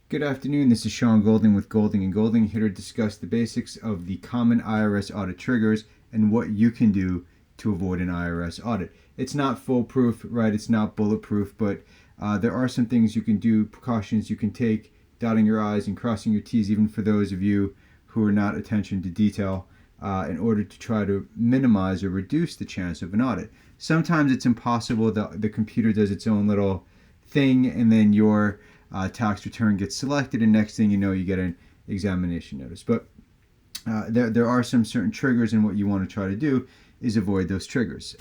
Good afternoon, this is Sean Golding with Golding & Golding, here to discuss the basics of the common IRS audit triggers and what you can do to avoid an IRS audit. It's not foolproof, right? It's not bulletproof, but there are some things you can do, precautions you can take, dotting your I's and crossing your T's, even for those of you who are not attention to detail, in order to try to minimize or reduce the chance of an audit. Sometimes it's impossible. The computer does its own little thing, and then your tax return gets selected, and next thing you know, you get an examination notice. But there are some certain triggers, and what you want to try to do is avoid those triggers.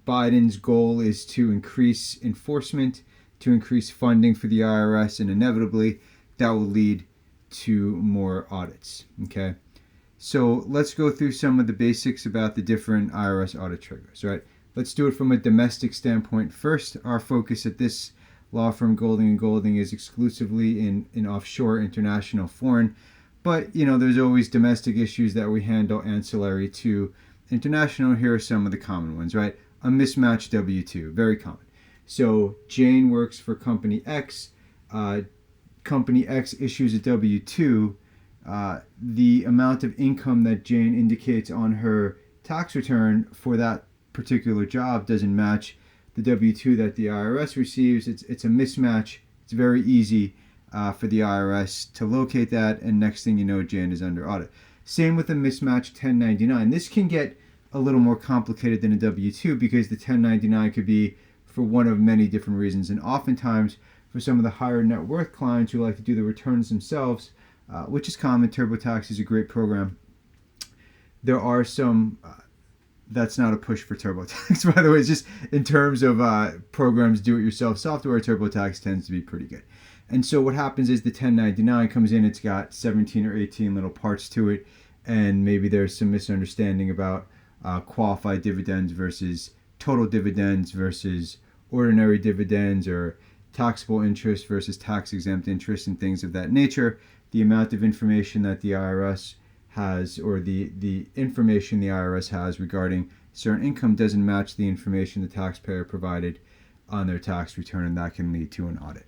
Biden's goal is to increase enforcement, to increase funding for the IRS, and inevitably that will lead to more audits. Okay, so let's go through some of the basics about the different IRS audit triggers, right? Let's do it from a domestic standpoint first. Our focus at this law firm, Golding & Golding, is exclusively in offshore, international, foreign. But, there's always domestic issues that we handle ancillary to international. Here are some of the common ones, right? A mismatched W-2, very common. So Jane works for Company X. Company X issues a W-2. The amount of income that Jane indicates on her tax return for that particular job doesn't match the W-2 that the IRS receives. It's a mismatch. It's very easy for the IRS to locate that, and next thing you know, Jane is under audit. Same with a mismatched 1099. This can get a little more complicated than a W-2 because the 1099 could be for one of many different reasons, and oftentimes for some of the higher net worth clients who like to do the returns themselves, which is common. TurboTax is a great program. There are some that's not a push for TurboTax, by the way. It's just in terms of programs, do-it-yourself software, TurboTax tends to be pretty good. And so what happens is the 1099 comes in, it's got 17 or 18 little parts to it, and maybe there's some misunderstanding about qualified dividends versus total dividends versus ordinary dividends, or taxable interest versus tax-exempt interest, and things of that nature. The amount of information that the IRS has, or the information the IRS has regarding certain income, doesn't match the information the taxpayer provided on their tax return, and that can lead to an audit.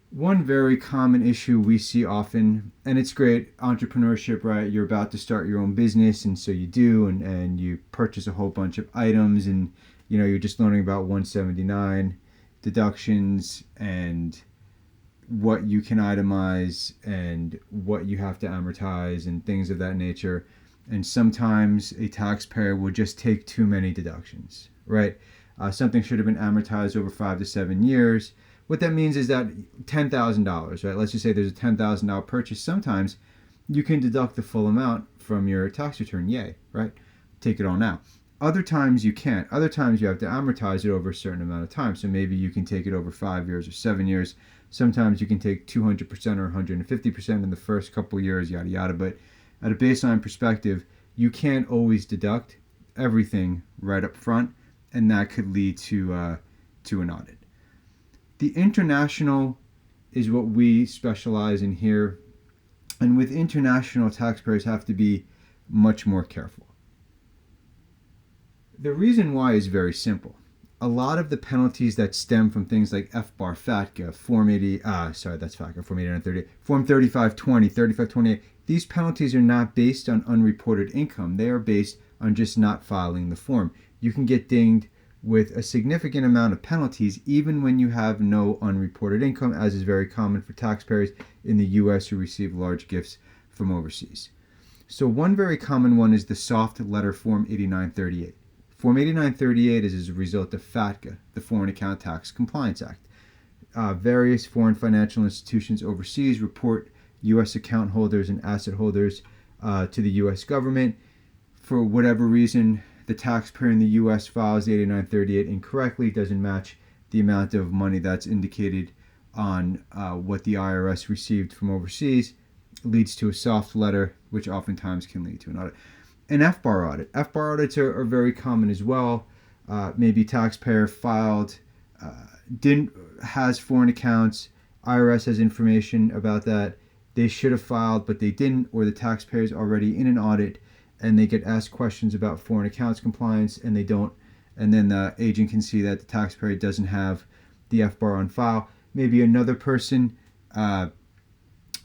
One very common issue we see often, and it's great, entrepreneurship, right? You're about to start your own business, and so you do, and you purchase a whole bunch of items, and you're just learning about 179 deductions and what you can itemize and what you have to amortize and things of that nature. And sometimes a taxpayer will just take too many deductions, right? Something should have been amortized over 5 to 7 years. What that means is that $10,000, right? Let's just say there's a $10,000 purchase. Sometimes you can deduct the full amount from your tax return. Yay, right? Take it all now. Other times you can't. Other times you have to amortize it over a certain amount of time. So maybe you can take it over 5 years or 7 years. Sometimes you can take 200% or 150% in the first couple years, yada yada. But at a baseline perspective, you can't always deduct everything right up front, and that could lead to an audit. The international is what we specialize in here, and with international, taxpayers have to be much more careful. The reason why is very simple. A lot of the penalties that stem from things like FBAR, FATCA, Form 80, that's FATCA, Form 8938, Form 3520, 3528, these penalties are not based on unreported income. They are based on just not filing the form. You can get dinged with a significant amount of penalties even when you have no unreported income, as is very common for taxpayers in the U.S. who receive large gifts from overseas. So one very common one is the soft letter Form 8938. Form 8938 is as a result of FATCA, the Foreign Account Tax Compliance Act. Various foreign financial institutions overseas report U.S. account holders and asset holders to the U.S. government. For whatever reason, the taxpayer in the U.S. files 8938 incorrectly, doesn't match the amount of money that's indicated on what the IRS received from overseas, leads to a soft letter, which oftentimes can lead to an audit. An FBAR audit. FBAR audits are very common as well. Maybe taxpayer filed, has foreign accounts, IRS has information about that. They should have filed, but they didn't, or the taxpayer is already in an audit, and they get asked questions about foreign accounts compliance, and they don't, and then the agent can see that the taxpayer doesn't have the FBAR on file. maybe another person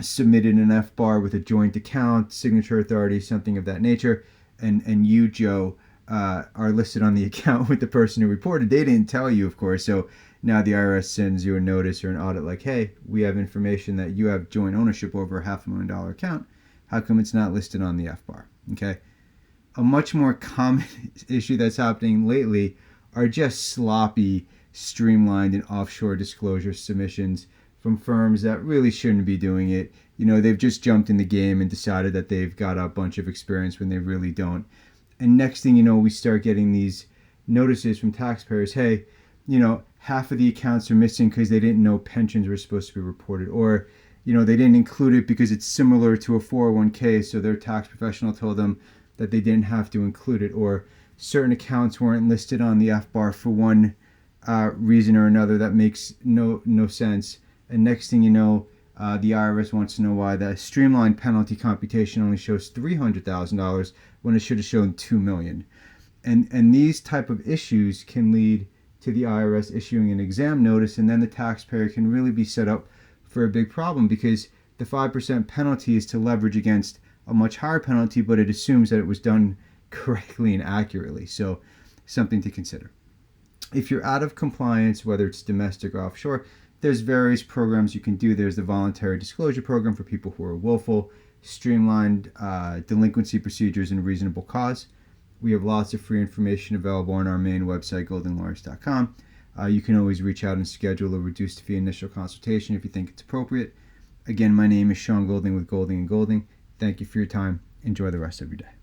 submitted an FBAR with a joint account, signature authority, something of that nature, and you, Joe, are listed on the account with the person who reported. They didn't tell you, of course, so now the IRS sends you a notice or an audit like, hey, we have information that you have joint ownership over a $500,000 account. How come it's not listed on the FBAR? Okay. A much more common issue that's happening lately are just sloppy, streamlined, and offshore disclosure submissions from firms that really shouldn't be doing it. You know, they've just jumped in the game and decided that they've got a bunch of experience when they really don't. And next thing you know, we start getting these notices from taxpayers, hey, you know, half of the accounts are missing because they didn't know pensions were supposed to be reported, or, you know, they didn't include it because it's similar to a 401k, so their tax professional told them that they didn't have to include it, or certain accounts weren't listed on the FBAR for one reason or another that makes no sense. And next thing you know, the IRS wants to know why that streamlined penalty computation only shows $300,000 when it should have shown $2 million. And these type of issues can lead to the IRS issuing an exam notice, and then the taxpayer can really be set up for a big problem, because the 5% penalty is to leverage against a much higher penalty, but it assumes that it was done correctly and accurately. So something to consider. If you're out of compliance, whether it's domestic or offshore, there's various programs you can do. There's the voluntary disclosure program for people who are willful, streamlined delinquency procedures, and reasonable cause. We have lots of free information available on our main website, goldenlawyers.com. You can always reach out and schedule a reduced fee initial consultation if you think it's appropriate. Again, my name is Sean Golding with Golding & Golding. Thank you for your time. Enjoy the rest of your day.